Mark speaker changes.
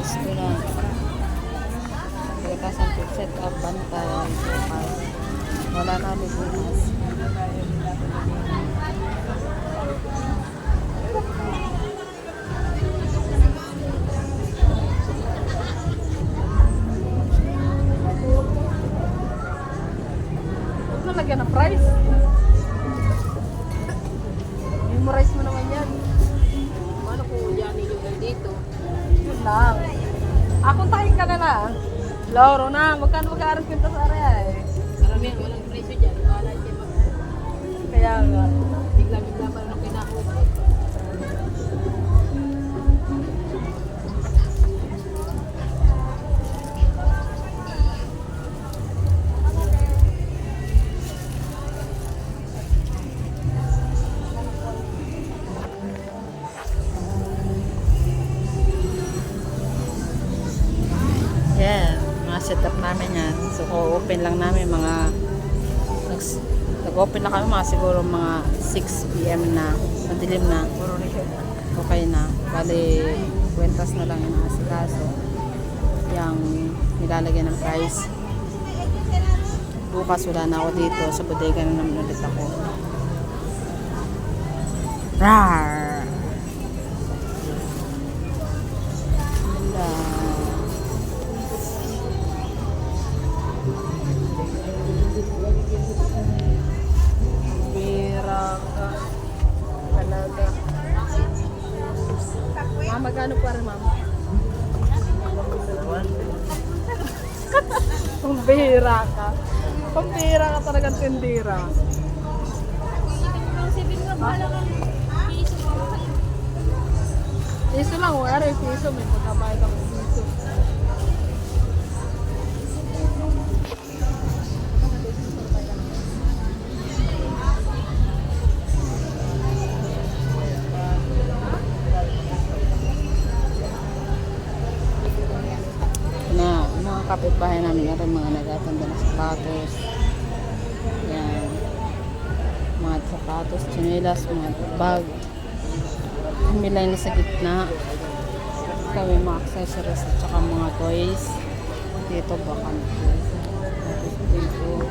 Speaker 1: pwesto na. Pagkatasan po set up, bantay, wala na libunas.
Speaker 2: Huwag mo lagyan ng price. Memorize mo naman yan.
Speaker 3: Paano kung yan yung nandito?
Speaker 2: Yun lang. Kontakin ka na lang. Lauro na, magkano mag-aaral kwenta sa area eh.
Speaker 3: Karamihan, walang presyo dyan. Wala dyan
Speaker 2: Kaya nga.
Speaker 3: bigla-bigla pa rin ang kinakot.
Speaker 1: Yan, mga setup namin yan. So, open lang namin mga nag-open na kami mga siguro mga 6 PM na. Madilim na. Okay na. Bali, kwentas na lang yung asikaso. Yung nilalagyan ng price. Bukas wala na ako dito. Sa bodega na naman ulit ako. Rawr! Wala.
Speaker 2: Pira ka. Talaga. Ma'am, magkano pa rin, ma'am? Pambira ka. Pambira ka talagang tindira. Piso lang, wala rin piso. May pagkabayad ako piso.
Speaker 1: Na mga kapitbahay namin rin mga nagatanda na sapatos. Yan. Mga sapatos, tsinelas, mga bag. Humilay na sa gitna. Kami mga accessories at saka mga toys. Dito baka dito.